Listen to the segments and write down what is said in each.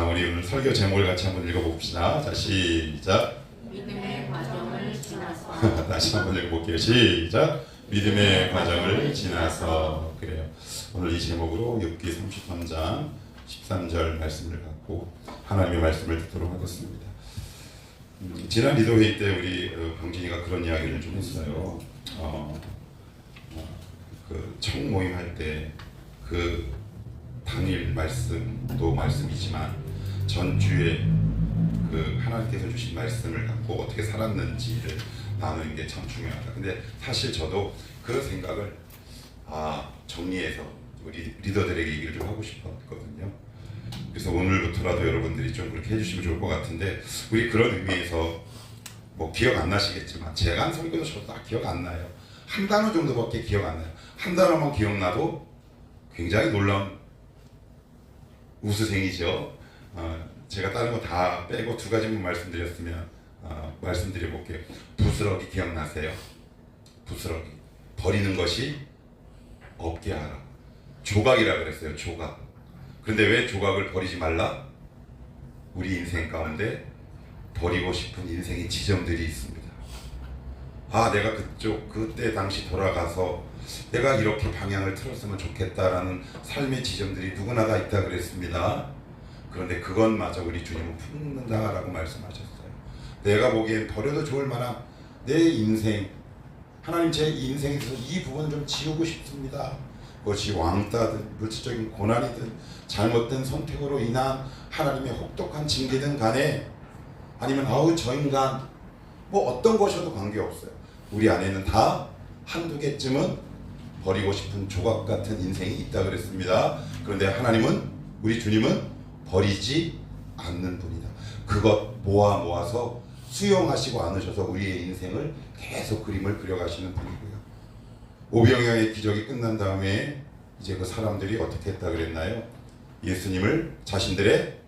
우리 오늘 설교 제목을 같이 한번 읽어봅시다. 자, 시작. 믿음의 과정을 지나서. 다시 한번 읽어볼게요. 시작. 믿음의 과정을 지나서. 그래요. 오늘 이 제목으로 욥기 33장 13절 말씀을 갖고 하나님의 말씀을 듣도록 하겠습니다. 지난 리더 회의 때 우리 병진이가 그런 이야기를 좀 했어요. 그 청모임 할 때 그 당일 말씀도 말씀이지만 전주에 그 하나님께서 주신 말씀을 갖고 어떻게 살았는지를 나누는 게 참 중요하다. 근데 사실 저도 그 생각을 정리해서 우리 리더들에게 얘기를 좀 하고 싶었거든요. 그래서 오늘부터라도 여러분들이 좀 그렇게 해주시면 좋을 것 같은데, 우리 그런 의미에서 뭐 기억 안 나시겠지만 제가 한 설교도 저도 다 기억 안 나요. 한 단어 정도밖에 기억 안 나요. 한 단어만 기억나도 굉장히 놀라운 우수생이죠. 제가 다른 거 다 빼고 두 가지만 말씀드렸으면 말씀드려볼게요. 부스러기 기억나세요? 부스러기 버리는 것이 없게 하라. 조각이라 그랬어요. 조각. 그런데 왜 조각을 버리지 말라? 우리 인생 가운데 버리고 싶은 인생의 지점들이 있습니다. 내가 그때 당시 돌아가서 내가 이렇게 방향을 틀었으면 좋겠다라는 삶의 지점들이 누구나 다 있다 그랬습니다. 그런데 그것마저 우리 주님은 품는다라고 말씀하셨어요. 내가 보기엔 버려도 좋을 만한 내 인생, 하나님 제 인생에서 이 부분을 좀 지우고 싶습니다. 그것이 왕따든 물질적인 고난이든 잘못된 선택으로 인한 하나님의 혹독한 징계든 간에, 아니면 저 인간 뭐 어떤 것이어도 관계없어요. 우리 안에는 다 한두 개쯤은 버리고 싶은 조각 같은 인생이 있다 그랬습니다. 그런데 하나님은, 우리 주님은 버리지 않는 분이다. 그것 모아서 수용하시고 않으셔서 우리의 인생을 계속 그림을 그려가시는 분이고요. 오병이어의 기적이 끝난 다음에 이제 그 사람들이 어떻게 했다 그랬나요? 예수님을 자신들의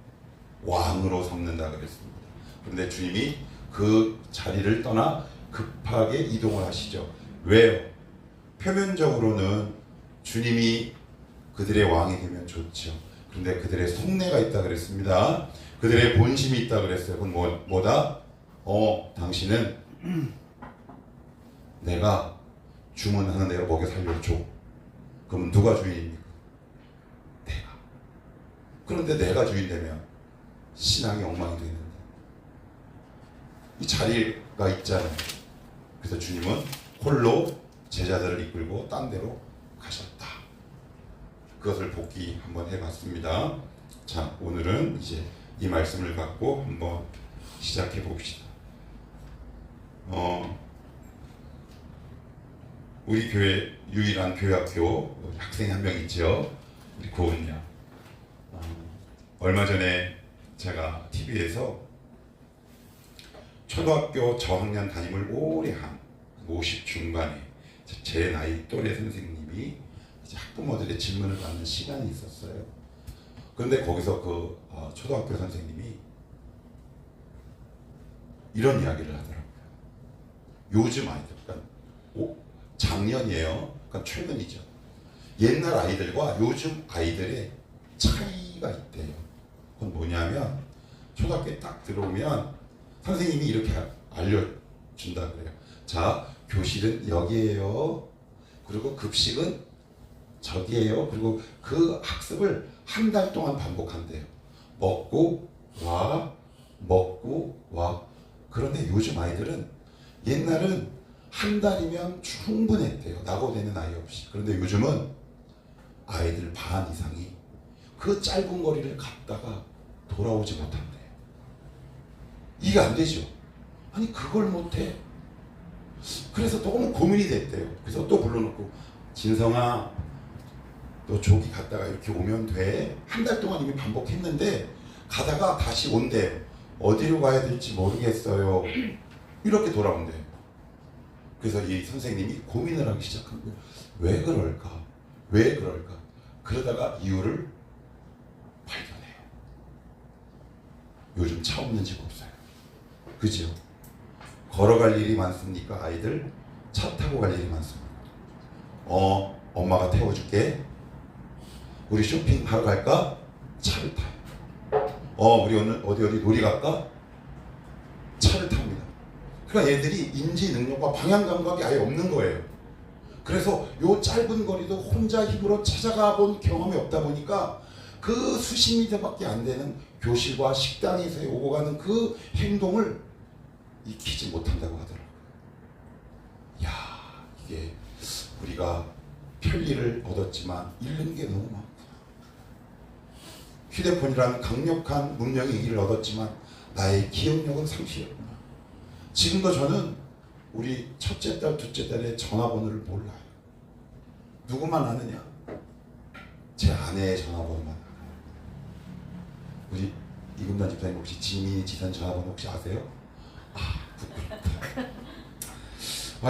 왕으로 삼는다 그랬습니다. 그런데 주님이 그 자리를 떠나 급하게 이동을 하시죠. 왜요? 표면적으로는 주님이 그들의 왕이 되면 좋죠. 그런데 그들의 속내가 있다 그랬습니다. 그들의 본심이 있다 그랬어요. 그건 뭐다? 당신은 내가 주문하는 대로 먹여 살려줘. 그러면 누가 주인입니까? 내가. 그런데 내가 주인 되면 신앙이 엉망이 되는데, 이 자리가 있잖아요. 그래서 주님은 홀로 제자들을 이끌고 딴 데로 가셨다. 그것을 복기 한번 해봤습니다. 자, 오늘은 이제 이 말씀을 갖고 한번 시작해 봅시다. 우리 교회 유일한 교회학교 학생이 한 명 있죠. 우리 고은 양. 얼마 전에 제가 TV에서 초등학교 저학년 담임을 오래 한 50 중반에 제 나이 또래 선생님이 이제 학부모들의 질문을 받는 시간이 있었어요. 그런데 거기서 그 초등학교 선생님이 이런 이야기를 하더라고요. 요즘 아이들, 그러니까 작년이에요. 그러니까 최근이죠. 옛날 아이들과 요즘 아이들의 차이가 있대요. 그건 뭐냐면, 초등학교에 딱 들어오면 선생님이 이렇게 알려준다 그래요. 자, 교실은 여기에요. 그리고 급식은 저기에요. 그리고 그 학습을 한 달 동안 반복한대요. 먹고 와, 먹고 와. 그런데 요즘 아이들은, 옛날은 한 달이면 충분했대요. 낙오되는 아이 없이. 그런데 요즘은 아이들 반 이상이 그 짧은 거리를 갔다가 돌아오지 못한대요. 이게 안 되죠. 아니 그걸 못해. 그래서 너무 고민이 됐대요. 그래서 또 불러놓고, 진성아 너 저기 갔다가 이렇게 오면 돼. 한 달 동안 이미 반복했는데 가다가 다시 온대. 어디로 가야 될지 모르겠어요. 이렇게 돌아온대. 그래서 이 선생님이 고민을 하기 시작한 거예요. 왜 그럴까? 왜 그럴까? 그러다가 이유를 발견해요. 요즘 차 없는 집 없어요. 그죠? 걸어갈 일이 많습니까? 아이들 차 타고 갈 일이 많습니다. 엄마가 태워줄게. 우리 쇼핑하러 갈까? 차를 타요. 우리 오늘 어디 놀이 갈까? 차를 탑니다. 그러니까 얘들이 인지 능력과 방향 감각이 아예 없는 거예요. 그래서 요 짧은 거리도 혼자 힘으로 찾아가 본 경험이 없다 보니까 그 수십 미터밖에 안 되는 교실과 식당에서 오고 가는 그 행동을 익히지 못한다고 하더라고요. 야, 이게 우리가 편리를 얻었지만 잃는 게 너무 많구나. 휴대폰이라는 강력한 문명의 얘기를 얻었지만 나의 기억력은 상실했구나. 지금도 저는 우리 첫째 딸, 둘째 딸의 전화번호를 몰라요. 누구만 아느냐? 제 아내의 전화번호만 알아요. 우리 이금단 집사님 혹시 지민이 지산 전화번호 혹시 아세요? 부끄럽다.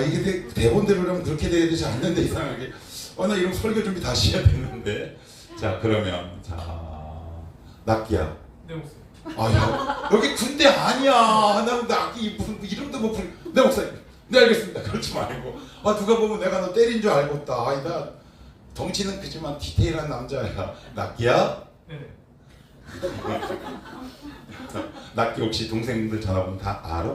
이게 대본대로라면 그렇게 돼야 되지 않는데 이상하게 나 이런 설교 준비 다시 해야 되는데. 자, 그러면 낙기야. 네, 목사님. 야, 여기 군대 아니야. 낙기 무슨 이름도 못 부르. 네, 목사님. 네, 알겠습니다. 그렇지 말고. 누가 보면 내가 너 때린 줄 알겠다. 아니다. 덩치는 크지만 디테일한 남자야. 낙기야? 네. 낙기 혹시 동생들 전화번호 다 알아?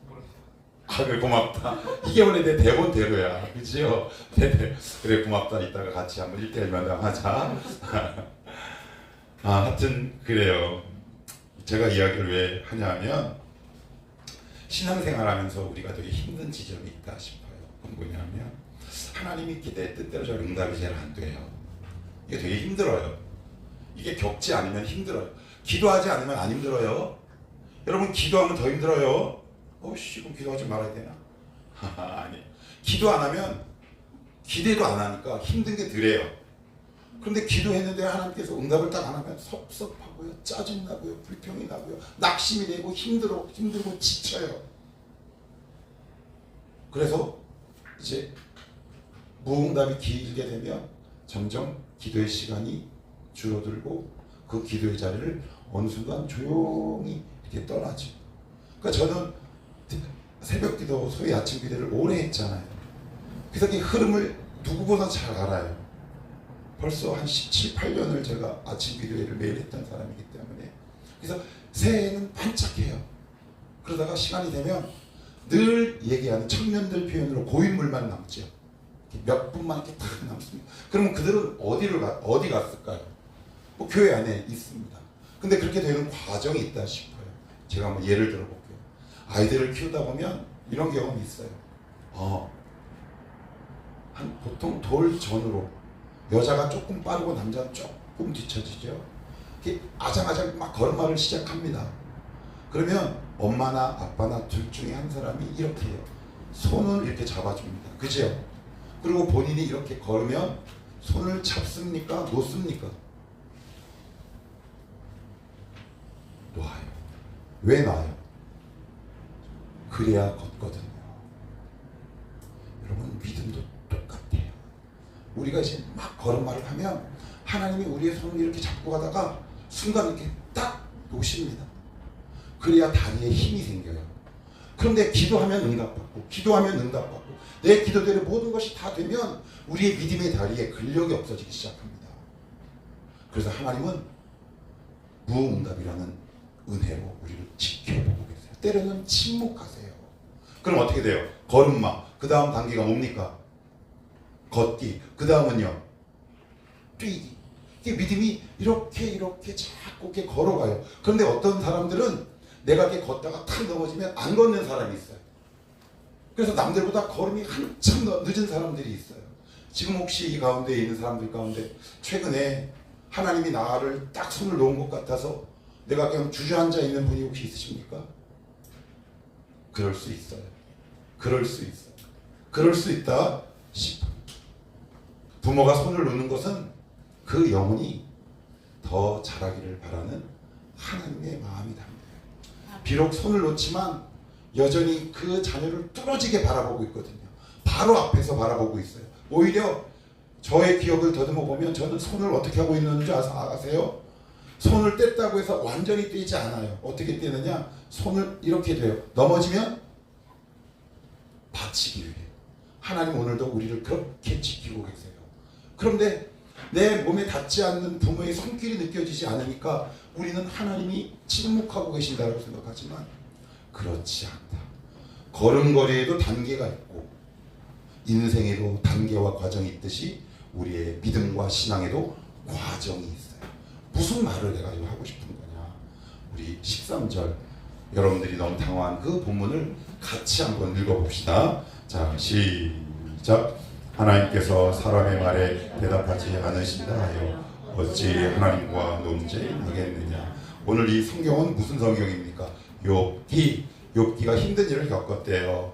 모르겠어요. 그래, 고맙다. 이게 원래 내 대본대로야. 그치요? 그래, 고맙다. 이따가 같이 한번 1대1 면담하자. 하여튼 그래요. 제가 이야기를 왜 하냐면 신앙생활하면서 우리가 되게 힘든 지점이 있다 싶어요. 그건 뭐냐면 하나님이 이렇게 내 뜻대로 저 응답이 잘 안 돼요. 이게 되게 힘들어요. 이게 겪지 않으면 힘들어요. 기도하지 않으면 안 힘들어요. 여러분 기도하면 더 힘들어요. 그럼 기도하지 말아야 되나? 아니, 기도 안 하면 기대도 안 하니까 힘든 게 덜해요. 그런데 기도했는데 하나님께서 응답을 딱 안 하면 섭섭하고요, 짜증나고요, 불평이 나고요, 낙심이 되고 힘들고 지쳐요. 그래서 이제 무응답이 길게 되면 점점 기도의 시간이 줄어들고 그 기도의 자리를 어느 순간 조용히 이렇게 떠나죠. 그러니까 저는 새벽기도, 소위 아침 기도를 오래 했잖아요. 그래서 이 흐름을 누구보다 잘 알아요. 벌써 한 17, 18년을 제가 아침 기도회를 매일 했던 사람이기 때문에. 그래서 새해에는 반짝해요. 그러다가 시간이 되면 늘 얘기하는 청년들 표현으로 고인물만 남죠. 몇 분만 이렇게 딱 남습니다. 그러면 그들은 어디 갔을까요? 교회 안에 있습니다. 근데 그렇게 되는 과정이 있다 싶어요. 제가 한번 예를 들어볼게요. 아이들을 키우다 보면 이런 경험이 있어요. 보통 돌 전으로 여자가 조금 빠르고 남자는 조금 뒤처지죠. 아장아장 막 걸음마를 시작합니다. 그러면 엄마나 아빠나 둘 중에 한 사람이 이렇게 해요. 손을 이렇게 잡아줍니다. 그죠? 그리고 본인이 이렇게 걸으면 손을 잡습니까? 놓습니까? 놔요. 왜 놔요? 그래야 걷거든요. 여러분 믿음도 똑같아요. 우리가 이제 막 걸음마를 하면 하나님이 우리의 손을 이렇게 잡고 가다가 순간 이렇게 딱 놓으십니다. 그래야 다리에 힘이 생겨요. 그런데 기도하면 응답받고 기도하면 응답받고 내 기도대로 모든 것이 다 되면 우리의 믿음의 다리에 근력이 없어지기 시작합니다. 그래서 하나님은 무응답이라는 은혜로 우리를 지켜보고 계세요. 때로는 침묵하세요. 그럼 어떻게 돼요? 걸음마, 그 다음 단계가 뭡니까? 걷기, 그 다음은요 뛰기. 이게 믿음이 이렇게 자꾸 이렇게 걸어가요. 그런데 어떤 사람들은 내가 이렇게 걷다가 탁 넘어지면 안 걷는 사람이 있어요. 그래서 남들보다 걸음이 한참 늦은 사람들이 있어요. 지금 혹시 이 가운데 있는 사람들 가운데 최근에 하나님이 나를 딱 손을 놓은 것 같아서 내가 그냥 주저앉아 있는 분이 혹시 있으십니까? 그럴 수 있어요. 그럴 수 있어요. 그럴 수 있다 싶어요. 부모가 손을 놓는 것은 그 영혼이 더 자라기를 바라는 하나님의 마음이 담겨요. 비록 손을 놓지만 여전히 그 자녀를 뚫어지게 바라보고 있거든요. 바로 앞에서 바라보고 있어요. 오히려 저의 기억을 더듬어 보면 저는 손을 어떻게 하고 있는 줄 아세요? 손을 뗐다고 해서 완전히 떼지 않아요. 어떻게 떼느냐? 손을 이렇게 돼요. 넘어지면 받치기 위해. 하나님 오늘도 우리를 그렇게 지키고 계세요. 그런데 내 몸에 닿지 않는 부모의 손길이 느껴지지 않으니까 우리는 하나님이 침묵하고 계신다고 생각하지만 그렇지 않다. 걸음걸이에도 단계가 있고 인생에도 단계와 과정이 있듯이 우리의 믿음과 신앙에도 과정이 있어요. 무슨 말을 내가 지금 하고 싶은 거냐. 우리 13절 여러분들이 너무 당황한 그 본문을 같이 한번 읽어봅시다. 자, 시작. 하나님께서 사람의 말에 대답하지 않으신다 하여 어찌 하나님과 논쟁하겠느냐. 오늘 이 성경은 무슨 성경입니까? 욥기가 힘든 일을 겪었대요.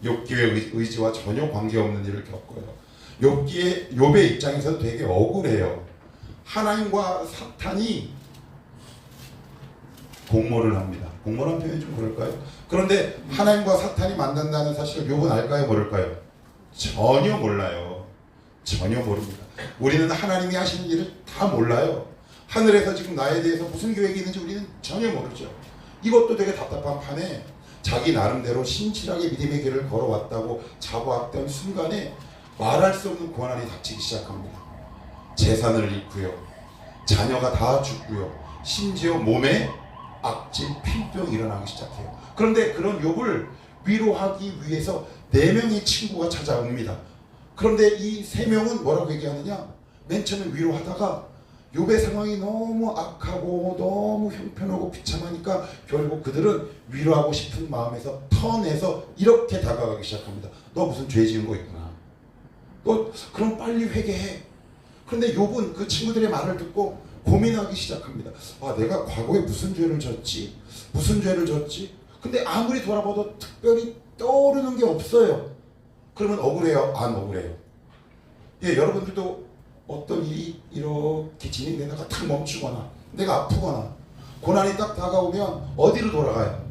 욥기의 의지와 전혀 관계없는 일을 겪어요. 욥의 입장에서 되게 억울해요. 하나님과 사탄이 공모를 합니다. 공모라는 표현이 좀 그럴까요? 그런데 하나님과 사탄이 만난다는 사실을 욥은 알까요? 모를까요? 전혀 몰라요. 전혀 모릅니다. 우리는 하나님이 하시는 일을 다 몰라요. 하늘에서 지금 나에 대해서 무슨 계획이 있는지 우리는 전혀 모르죠. 이것도 되게 답답한 판에 자기 나름대로 신실하게 믿음의 길을 걸어왔다고 자부했던 순간에 말할 수 없는 고난이 닥치기 시작합니다. 재산을 잃고요. 자녀가 다 죽고요. 심지어 몸에 악질 필병이 일어나기 시작해요. 그런데 그런 욥을 위로하기 위해서 4명의 친구가 찾아옵니다. 그런데 이 3명은 뭐라고 얘기하느냐? 맨 처음에 위로하다가 욥의 상황이 너무 악하고 너무 형편하고 비참하니까 결국 그들은 위로하고 싶은 마음에서 턴해서 이렇게 다가가기 시작합니다. 너 무슨 죄 지은 거 있구나. 너 그럼 빨리 회개해. 그런데 욥은 그 친구들의 말을 듣고 고민하기 시작합니다. 아, 내가 과거에 무슨 죄를 졌지? 무슨 죄를 졌지? 근데 아무리 돌아봐도 특별히 떠오르는 게 없어요. 그러면 억울해요? 안 억울해요? 예, 여러분들도 어떤 일이 이렇게 진행되다가 탁 멈추거나 내가 아프거나 고난이 딱 다가오면 어디로 돌아가요?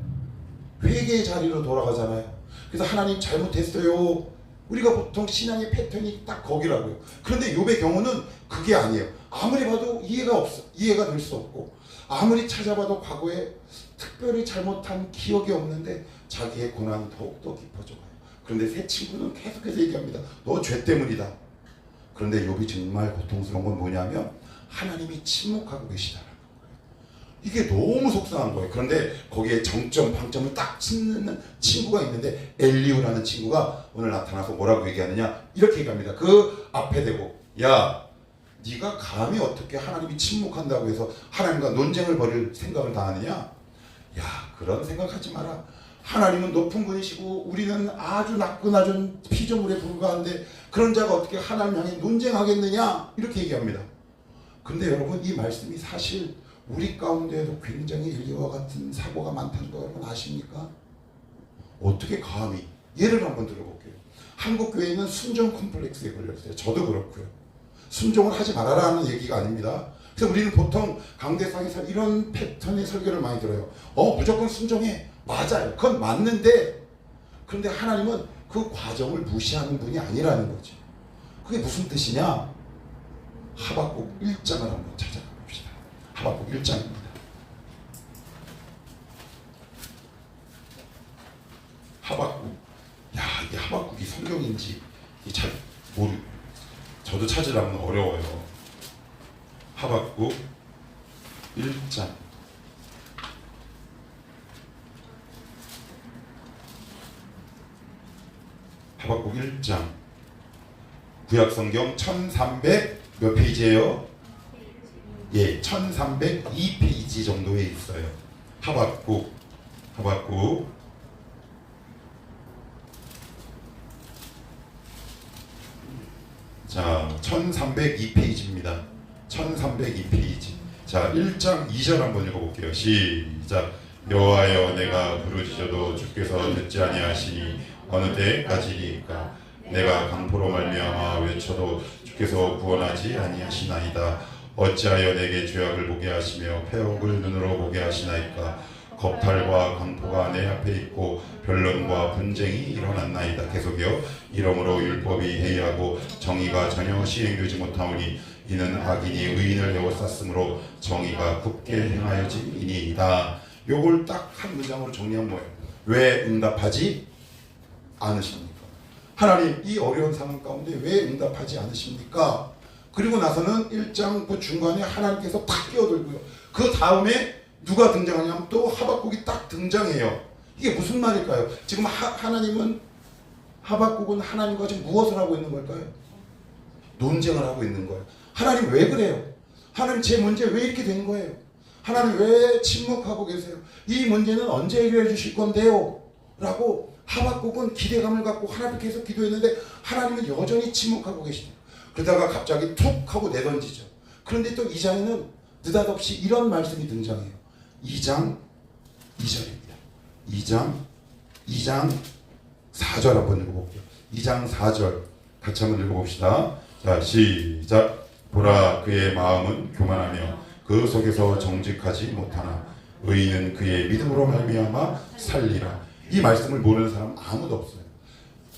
회개의 자리로 돌아가잖아요. 그래서 하나님 잘못했어요. 우리가 보통 신앙의 패턴이 딱 거기라고요. 그런데 욥의 경우는 그게 아니에요. 아무리 봐도 이해가 될 수 없고 아무리 찾아봐도 과거에 특별히 잘못한 기억이 없는데 자기의 고난은 더욱더 깊어져 가요. 그런데 새 친구는 계속해서 얘기합니다. 너 죄 때문이다. 그런데 욥이 정말 고통스러운 건 뭐냐면 하나님이 침묵하고 계시다라는 거예요. 이게 너무 속상한 거예요. 그런데 거기에 정점 방점을 딱 짓는 친구가 있는데 엘리후라는 친구가 오늘 나타나서 뭐라고 얘기하느냐 이렇게 얘기합니다. 그 앞에 대고 야 네가 감히 어떻게 하나님이 침묵한다고 해서 하나님과 논쟁을 벌일 생각을 다 하느냐? 야 그런 생각하지 마라. 하나님은 높은 분이시고 우리는 아주 낮은 피조물에 불과한데 그런 자가 어떻게 하나님 향해 논쟁하겠느냐 이렇게 얘기합니다. 근데 여러분 이 말씀이 사실 우리 가운데에도 굉장히 엘리야와 같은 사고가 많다는 거 여러분 아십니까? 어떻게 감히 예를 한번 들어볼게요. 한국 교회는 순종 컴플렉스에 걸렸어요. 저도 그렇고요. 순종을 하지 말아라는 얘기가 아닙니다. 그래서 우리는 보통 강대상에서 이런 패턴의 설교를 많이 들어요. 무조건 순종해. 맞아요. 그건 맞는데 그런데 하나님은 그 과정을 무시하는 분이 아니라는 거죠. 그게 무슨 뜻이냐? 하박국 1장을 한번 찾아봅시다. 하박국 1장입니다. 하박국. 야 이게 하박국이 성경인지 잘 저도 찾으려면 어려워요. 하박국 1장. 하박국 1장. 구약성경 1300 몇 페이지예요? 예, 1302페이지 정도에 있어요. 하박국. 자, 1302페이지입니다. 1302페이지. 자, 1장 2절 한번 읽어볼게요. 시작. 여호와여 내가 부르짖어도 주께서 듣지 아니하시니 어느 때까지니까 내가 강포로 말미암아 외쳐도 주께서 구원하지 아니하시나이다. 어찌하여 내게 죄악을 보게 하시며 패역을 눈으로 보게 하시나이까. 겁탈과 강포가 내 앞에 있고 변론과 분쟁이 일어났나이다. 계속이요. 이러므로 율법이 해이하고 정의가 전혀 시행되지 못하오니 이는 악인이 의인을 에워쌌으므로 정의가 굳게 행하여짐이니이다. 요걸 딱 한 문장으로 정리하면 뭐예요? 왜 응답하지 않으십니까? 하나님 이 어려운 상황 가운데 왜 응답하지 않으십니까? 그리고 나서는 1장 그 중간에 하나님께서 탁 끼어들고요. 그 다음에 누가 등장하냐면 또 하박국이 딱 등장해요. 이게 무슨 말일까요? 지금 하나님은 하박국은 하나님과 지금 무엇을 하고 있는 걸까요? 논쟁을 하고 있는 거예요. 하나님 왜 그래요? 하나님 제 문제 왜 이렇게 된 거예요? 하나님 왜 침묵하고 계세요? 이 문제는 언제 해결해 주실 건데요? 라고 하박국은 기대감을 갖고 하나님께서 기도했는데 하나님은 여전히 침묵하고 계시대요. 그러다가 갑자기 툭 하고 내던지죠. 그런데 또 2장에는 느닷없이 이런 말씀이 등장해요. 2장 2절입니다. 2장 4절 한번 읽어볼게요. 2장 4절 같이 한번 읽어봅시다. 자, 시작. 보라, 그의 마음은 교만하며 그 속에서 정직하지 못하나 의인은 그의 믿음으로 말미암아 살리라. 이 말씀을 모르는 사람 아무도 없어요.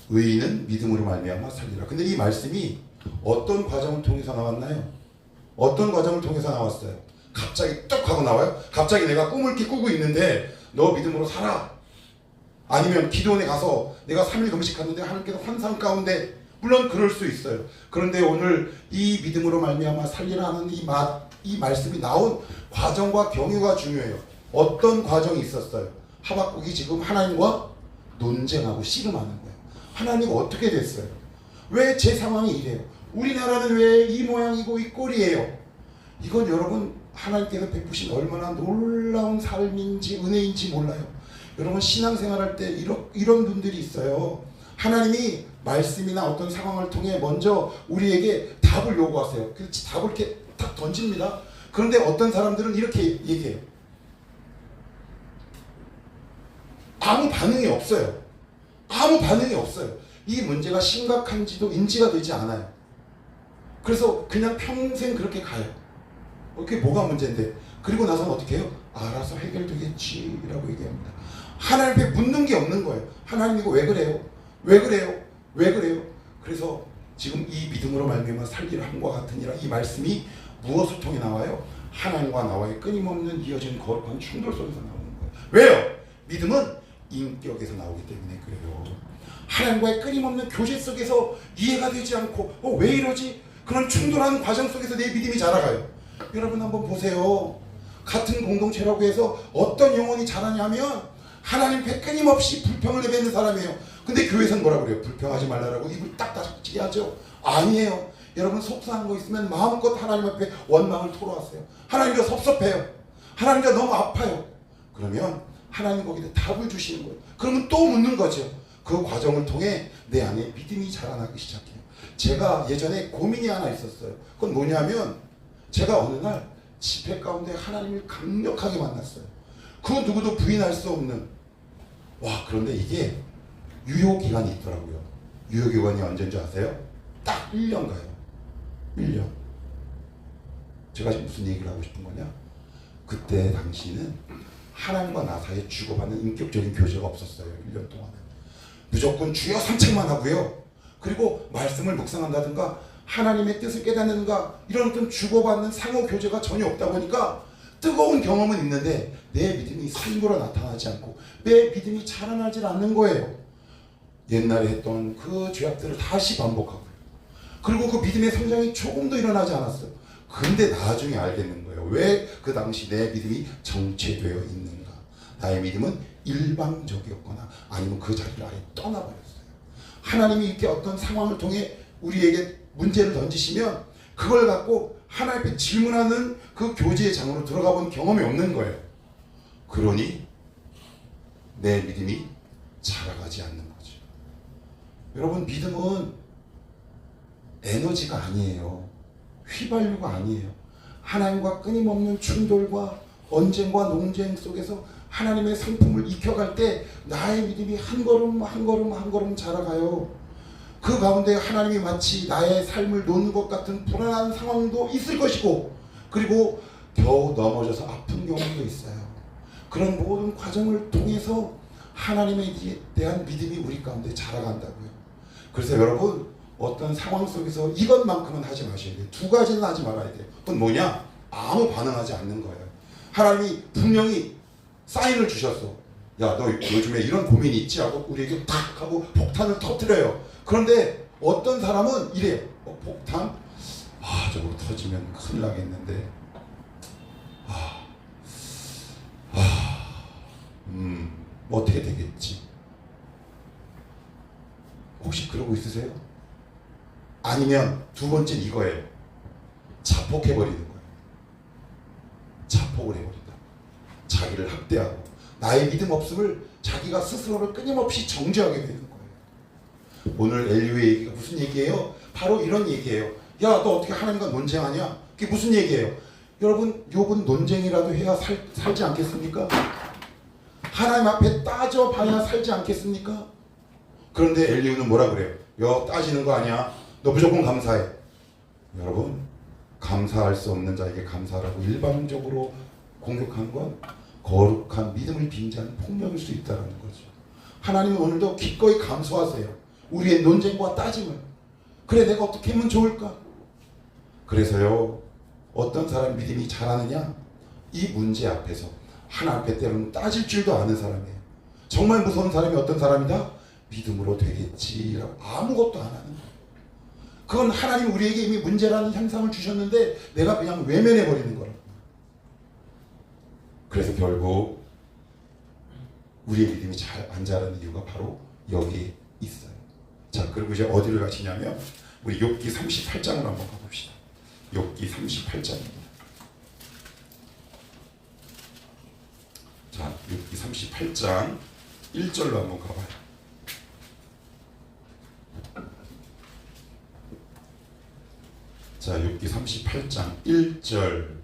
의인은 믿음으로 말미암아 살리라. 근데 이 말씀이 어떤 과정을 통해서 나왔나요? 어떤 과정을 통해서 나왔어요? 갑자기 뚝 하고 나와요? 갑자기 내가 꿈을 이렇게 꾸고 있는데 너 믿음으로 살아. 아니면 기도원에 가서 내가 3일 금식하는데 하나님께서 환상 가운데, 물론 그럴 수 있어요. 그런데 오늘 이 믿음으로 말미암아 살리라 하는 이 말씀이 나온 과정과 경유가 중요해요. 어떤 과정이 있었어요? 하박국이 지금 하나님과 논쟁하고 씨름하는 거예요. 하나님 어떻게 됐어요? 왜 제 상황이 이래요? 우리나라는 왜 이 모양이고 이 꼴이에요? 이건 여러분 하나님께서 베푸신 얼마나 놀라운 삶인지 은혜인지 몰라요. 여러분 신앙생활할 때 이런 분들이 있어요. 하나님이 말씀이나 어떤 상황을 통해 먼저 우리에게 답을 요구하세요. 그래서 답을 이렇게 딱 던집니다. 그런데 어떤 사람들은 이렇게 얘기해요. 아무 반응이 없어요. 아무 반응이 없어요. 이 문제가 심각한지도 인지가 되지 않아요. 그래서 그냥 평생 그렇게 가요. 그게 뭐가 문제인데? 그리고 나서는 어떻게 해요? 알아서 해결되겠지 라고 얘기합니다. 하나님 앞에 묻는 게 없는 거예요. 하나님 이거 왜 그래요? 왜 그래요? 왜 그래요? 그래서 지금 이 믿음으로 말미암아 살기를 함과 같으니라, 이 말씀이 무엇을 통해 나와요? 하나님과 나와의 끊임없는 이어진 거룩한 충돌 속에서 나오는 거예요. 왜요? 믿음은 인격에서 나오기 때문에 그래요. 하나님과의 끊임없는 교제 속에서 이해가 되지 않고 왜 이러지? 그런 충돌하는 과정 속에서 내 믿음이 자라가요. 여러분 한번 보세요. 같은 공동체라고 해서 어떤 영혼이 자라냐면 하나님께 끊임없이 불평을 내뱉는 사람이에요. 근데 교회에서는 뭐라고 그래요? 불평하지 말라라고 입을 딱 닫히게 하죠. 아니에요. 여러분 속상한 거 있으면 마음껏 하나님 앞에 원망을 토로하세요. 하나님과 섭섭해요. 하나님과 너무 아파요. 그러면 하나님 거기다 답을 주시는 거예요. 그러면 또 묻는 거죠. 그 과정을 통해 내 안에 믿음이 자라나기 시작해요. 제가 예전에 고민이 하나 있었어요. 그건 뭐냐면 제가 어느 날 집회 가운데 하나님을 강력하게 만났어요. 그 누구도 부인할 수 없는. 그런데 이게 유효기간이 있더라고요. 유효기간이 언제인 줄 아세요? 딱 1년 가요. 1년. 제가 지금 무슨 얘기를 하고 싶은 거냐? 그때 당시는 하나님과 나 사이에 주고받는 인격적인 교제가 없었어요. 1년 동안은. 무조건 주여 산책만 하고요. 그리고 말씀을 묵상한다든가 하나님의 뜻을 깨닫는가 이런 어떤 주고받는 상호 교제가 전혀 없다 보니까 뜨거운 경험은 있는데 내 믿음이 삶으로 나타나지 않고 내 믿음이 자라나질 않는 거예요. 옛날에 했던 그 죄악들을 다시 반복하고, 그리고 그 믿음의 성장이 조금도 일어나지 않았어요. 근데 나중에 알겠는 거예요. 왜 그 당시 내 믿음이 정체되어 있는가. 나의 믿음은 일방적이었거나 아니면 그 자리를 아예 떠나버렸어요. 하나님이 이렇게 어떤 상황을 통해 우리에게 문제를 던지시면 그걸 갖고 하나님 앞에 질문하는 그 교제의 장으로 들어가 본 경험이 없는 거예요. 그러니 내 믿음이 자라가지 않는 거죠. 여러분 믿음은 에너지가 아니에요. 휘발유가 아니에요. 하나님과 끊임없는 충돌과 언쟁과 논쟁 속에서 하나님의 상품을 익혀갈 때 나의 믿음이 한 걸음 한 걸음 한 걸음 자라가요. 그 가운데 하나님이 마치 나의 삶을 놓는 것 같은 불안한 상황도 있을 것이고, 그리고 겨우 넘어져서 아픈 경험도 있어요. 그런 모든 과정을 통해서 하나님에 대한 믿음이 우리 가운데 자라간다고요. 그래서 여러분 어떤 상황 속에서 이것만큼은 하지 마셔야 돼요. 두 가지는 하지 말아야 돼요. 그건 뭐냐? 아무 반응하지 않는 거예요. 하나님이 분명히 사인을 주셨어. 야, 너 요즘에 이런 고민이 있지? 하고 우리에게 탁 하고 폭탄을 터뜨려요. 그런데 어떤 사람은 이래요. 폭탄? 저거 터지면 큰일 나겠는데. 뭐 어떻게 되겠지? 혹시 그러고 있으세요? 아니면 두 번째는 이거예요. 자폭해버리는 거예요. 자폭을 해버린다. 자기를 학대하고 나의 믿음 없음을 자기가 스스로를 끊임없이 정죄하게 되는 거예요. 오늘 엘리우의 얘기가 무슨 얘기예요? 바로 이런 얘기예요. 야, 너 어떻게 하나님과 논쟁하냐? 그게 무슨 얘기예요? 여러분, 욥은 논쟁이라도 해야 살지 않겠습니까? 하나님 앞에 따져봐야 살지 않겠습니까? 그런데 엘리우는 뭐라 그래요? 야, 따지는 거 아니야. 너 무조건 감사해. 여러분, 감사할 수 없는 자에게 감사하라고 일방적으로 공격한 건 거룩한 믿음을 빙자하는 폭력일 수 있다는 거죠. 하나님은 오늘도 기꺼이 감수하세요. 우리의 논쟁과 따짐을. 그래, 내가 어떻게 하면 좋을까? 그래서요, 어떤 사람 믿음이 잘하느냐? 이 문제 앞에서 하나님 앞에 때로는 따질 줄도 아는 사람이에요. 정말 무서운 사람이 어떤 사람이다? 믿음으로 되겠지라고 아무것도 안 하는 거예요. 그건 하나님 우리에게 이미 문제라는 현상을 주셨는데 내가 그냥 외면해버리는 거라고. 그래서 결국 우리의 믿음이 잘 안 자라는 이유가 바로 여기에 있어요. 자, 그리고 이제 어디를 가시냐면 우리 욥기 38장으로 한번 가봅시다. 욥기 38장입니다. 자, 욥기 38장 1절로 한번 가봐요. 자, 욥기 38장 1절.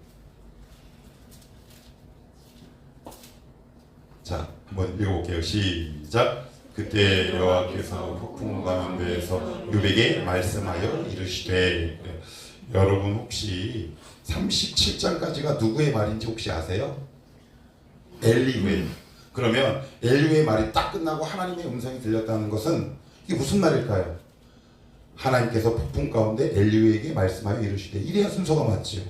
자, 한번 읽어볼게요. 시작. 그때 여호와께서 폭풍 가운데에서 욥에게 말씀하여 이르시되. 여러분 혹시 37장까지가 누구의 말인지 혹시 아세요? 엘리후의. 그러면 엘리후의 말이 딱 끝나고 하나님의 음성이 들렸다는 것은 이게 무슨 말일까요? 하나님께서 폭풍 가운데 엘리후에게 말씀하여 이르시되. 이래야 순서가 맞지요.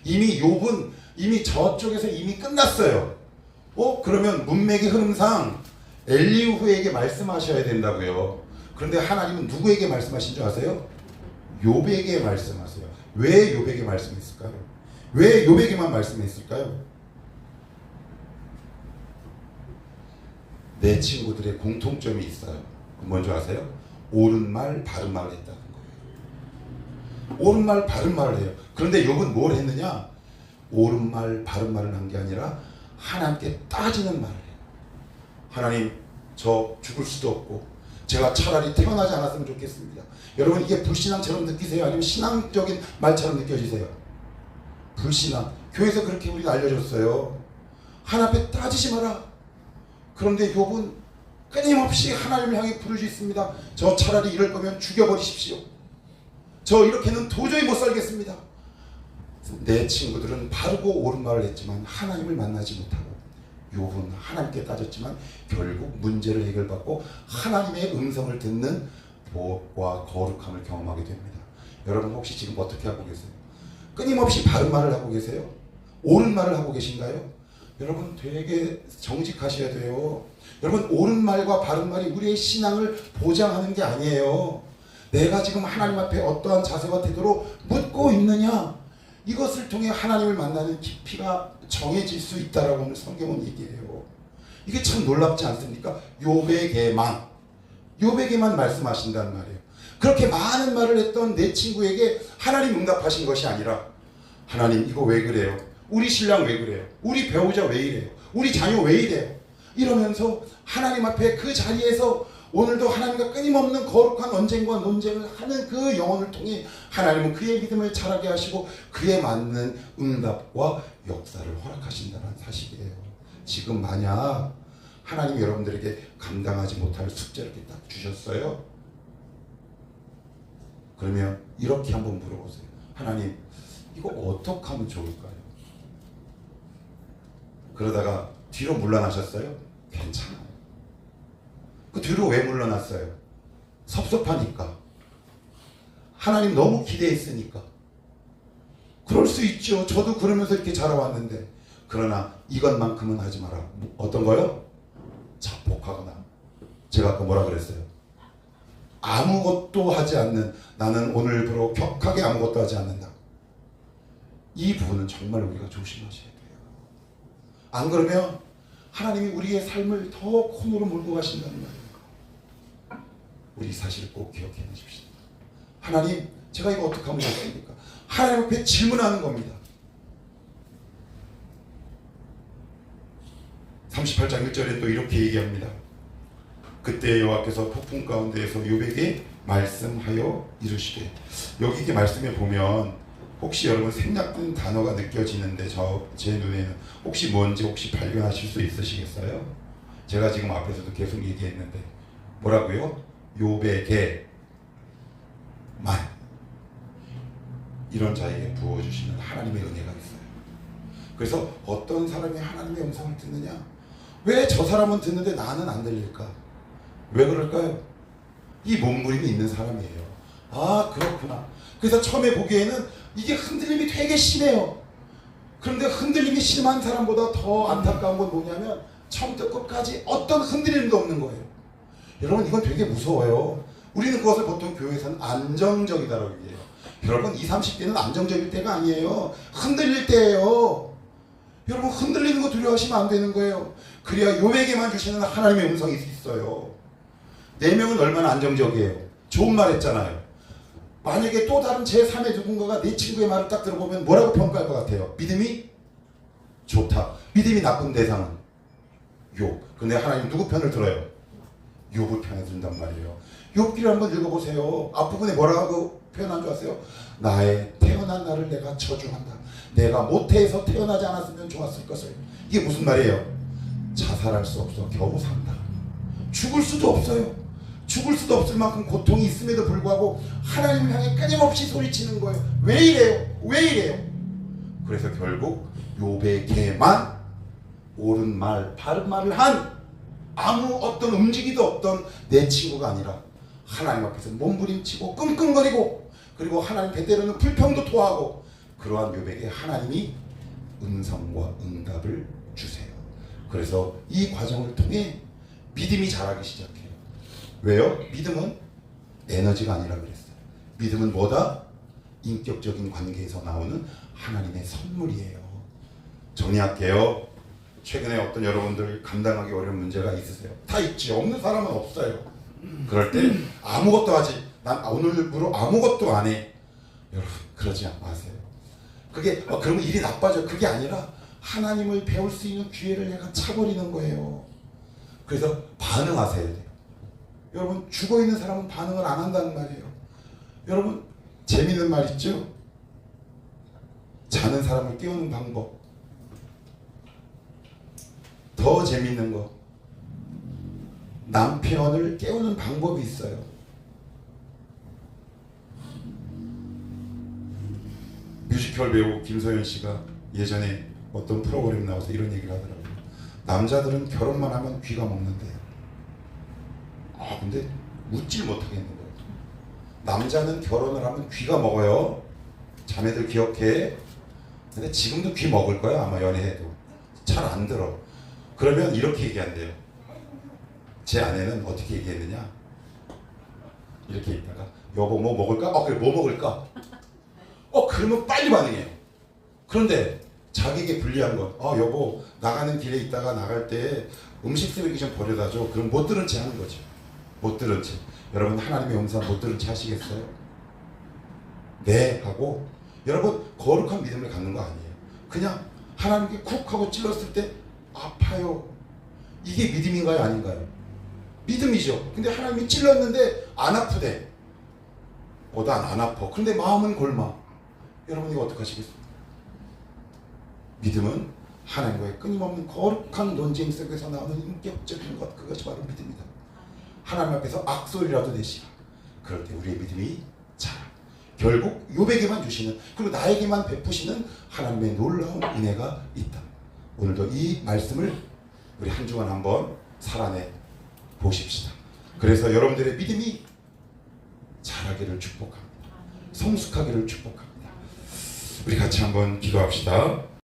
이미 욥은 이미 저쪽에서 이미 끝났어요. 그러면 문맥의 흐름상 엘리후에게 말씀하셔야 된다고요. 그런데 하나님은 누구에게 말씀하신 줄 아세요? 욥에게 말씀하세요. 왜 욥에게 말씀했을까요? 왜 욥에게만 말씀했을까요? 내 친구들의 공통점이 있어요. 뭔지 아세요? 옳은 말, 바른 말을 했다는 거예요. 옳은 말, 바른 말을 해요. 그런데 욥은 뭘 했느냐? 옳은 말, 바른 말을 한 게 아니라 하나님께 따지는 말을 해요. 하나님, 저 죽을 수도 없고 제가 차라리 태어나지 않았으면 좋겠습니다. 여러분, 이게 불신앙처럼 느끼세요? 아니면 신앙적인 말처럼 느껴지세요? 불신앙. 교회에서 그렇게 우리가 알려줬어요. 하나님 앞에 따지지 마라. 그런데 욥은 끊임없이 하나님을 향해 부르짖습니다. 저 차라리 이럴 거면 죽여버리십시오. 저 이렇게는 도저히 못 살겠습니다. 내 친구들은 바르고 옳은 말을 했지만 하나님을 만나지 못하고, 욥은 하나님께 따졌지만 결국 문제를 해결받고 하나님의 음성을 듣는 보호와 거룩함을 경험하게 됩니다. 여러분 혹시 지금 어떻게 하고 계세요? 끊임없이 바른 말을 하고 계세요? 옳은 말을 하고 계신가요? 여러분 되게 정직하셔야 돼요. 여러분, 옳은 말과 바른 말이 우리의 신앙을 보장하는 게 아니에요. 내가 지금 하나님 앞에 어떠한 자세와 태도로 묻고 있느냐, 이것을 통해 하나님을 만나는 깊이가 정해질 수 있다라고 오늘 성경은 얘기해요. 이게 참 놀랍지 않습니까? 욥에게만 말씀하신다는 말이에요. 그렇게 많은 말을 했던 내 친구에게 하나님 응답하신 것이 아니라, 하나님 이거 왜 그래요? 우리 신랑 왜 그래요? 우리 배우자 왜 이래요? 우리 자녀 왜 이래요? 이러면서 하나님 앞에 그 자리에서 오늘도 하나님과 끊임없는 거룩한 언쟁과 논쟁을 하는 그 영혼을 통해 하나님은 그의 믿음을 자라게 하시고 그에 맞는 응답과 역사를 허락하신다는 사실이에요. 지금 만약 하나님이 여러분들에게 감당하지 못할 숙제를 이렇게 딱 주셨어요. 그러면 이렇게 한번 물어보세요. 하나님, 이거 어떻게 하면 좋을까요? 그러다가 뒤로 물러나셨어요? 괜찮아요. 그 뒤로 왜 물러났어요? 섭섭하니까. 하나님 너무 기대했으니까. 그럴 수 있죠. 저도 그러면서 이렇게 자라왔는데. 그러나 이것만큼은 하지 마라. 어떤 거요? 자폭하거나. 제가 아까 뭐라 그랬어요? 아무것도 하지 않는, 나는 오늘부로 격하게 아무것도 하지 않는다. 이 부분은 정말 우리가 조심하셔야 돼요. 안 그러면 하나님이 우리의 삶을 더 코너로 몰고 가신다는 말이에요. 우리 사실을 꼭 기억해 주십시오. 하나님, 제가 이거 어떻게 하면 좋습니까? 하나님 앞에 질문하는 겁니다. 38장 1절에 또 이렇게 얘기합니다. 그때 여호와께서 폭풍 가운데에서 욥에게 말씀하여 이르시되, 여기 이렇게 말씀해 보면 혹시 여러분 생략된 단어가 느껴지는데 제 눈에는 혹시 뭔지 혹시 발견하실 수 있으시겠어요? 제가 지금 앞에서도 계속 얘기했는데 뭐라고요? 욥에게만 이런 자에게 부어주시는 하나님의 은혜가 있어요. 그래서 어떤 사람이 하나님의 음성을 듣느냐? 왜 저 사람은 듣는데 나는 안 들릴까? 왜 그럴까요? 이 몸부림이 있는 사람이에요. 아, 그렇구나. 그래서 처음에 보기에는 이게 흔들림이 되게 심해요. 그런데 흔들림이 심한 사람보다 더 안타까운 건 뭐냐면 처음부터 끝까지 어떤 흔들림도 없는 거예요. 여러분, 이건 되게 무서워요. 우리는 그것을 보통 교회에서는 안정적이다라고 얘기해요. 여러분, 20, 30대는 안정적일 때가 아니에요. 흔들릴 때예요. 여러분, 흔들리는 거 두려워하시면 안 되는 거예요. 그래야 욥에게만 주시는 하나님의 음성이 있어요. 4명은 얼마나 안정적이에요. 좋은 말 했잖아요. 만약에 또 다른 제3의 누군가가 내 친구의 말을 딱 들어보면 뭐라고 평가할 것 같아요? 믿음이 좋다. 믿음이 나쁜 대상은 욥. 근데 하나님 누구 편을 들어요? 욥의 편에 든단 말이에요. 욥기를 한번 읽어보세요. 앞부분에 뭐라고 표현한 줄 아세요? 나의 태어난 날을 내가 저주한다. 내가 모태에서 태어나지 않았으면 좋았을 것을. 이게 무슨 말이에요? 자살할 수 없어 겨우 산다. 죽을 수도 없어요. 죽을 수도 없을 만큼 고통이 있음에도 불구하고 하나님을 향해 끊임없이 소리치는 거예요. 왜 이래요? 왜 이래요? 그래서 결국 욥에게만 옳은 말, 바른 말을 한 아무 어떤 움직이도 없던 내 친구가 아니라 하나님 앞에서 몸부림치고 끙끙거리고, 그리고 하나님 때때로는 불평도 토하고, 그러한 욥에게 하나님이 음성과 응답을 주세요. 그래서 이 과정을 통해 믿음이 자라기 시작해요. 왜요? 믿음은 에너지가 아니라 그랬어요. 믿음은 뭐다? 인격적인 관계에서 나오는 하나님의 선물이에요. 정리할게요. 최근에 어떤 여러분들 감당하기 어려운 문제가 있으세요? 다 있지. 없는 사람은 없어요. 그럴 때 아무것도 하지. 난 오늘부로 아무것도 안 해. 여러분, 그러지 마세요. 그게 그러면 일이 나빠져. 그게 아니라 하나님을 배울 수 있는 기회를 내가 차버리는 거예요. 그래서 반응하셔야 돼요. 여러분, 죽어있는 사람은 반응을 안 한다는 말이에요. 여러분, 재밌는 말 있죠? 자는 사람을 깨우는 방법. 더 재밌는 거, 남편을 깨우는 방법이 있어요. 뮤지컬 배우 김소연 씨가 예전에 어떤 프로그램 나와서 이런 얘기를 하더라고요. 남자들은 결혼만 하면 귀가 먹는데요. 근데 웃질 못하겠는 거예요. 남자는 결혼을 하면 귀가 먹어요. 자매들 기억해. 근데 지금도 귀 먹을 거야. 아마 연애해도 잘 안 들어. 그러면 이렇게 얘기한대요. 제 아내는 어떻게 얘기했느냐? 이렇게 있다가 여보 뭐 먹을까? 그래, 뭐 먹을까? 그러면 빨리 반응해요. 그런데 자기에게 불리한 건 여보 나가는 길에 있다가 나갈 때 음식 쓰레기 좀 버려다 줘. 그럼 못 들은 채 하는 거죠. 못 들은 채. 여러분, 하나님의 음성 못 들은 채 하시겠어요? 네 하고, 여러분 거룩한 믿음을 갖는 거 아니에요. 그냥 하나님께 쿡 하고 찔렀을 때 아파요. 이게 믿음인가요? 아닌가요? 믿음이죠. 근데 하나님이 찔렀는데 안 아프대. 난 안 아파. 근데 마음은 골마. 여러분, 이거 어떻게 하시겠습니까? 믿음은 하나님과의 끊임없는 거룩한 논쟁 속에서 나오는 인격적인 것, 그것이 바로 믿음이다. 하나님 앞에서 악소리라도 내시라. 그럴 때 우리의 믿음이 자라. 결국 욥에게만 주시는, 그리고 나에게만 베푸시는 하나님의 놀라운 은혜가 있다. 오늘도 이 말씀을 우리 한 주간 한번 살아내 보십시다. 그래서 여러분들의 믿음이 자라기를 축복합니다. 성숙하기를 축복합니다. 우리 같이 한번 기도합시다.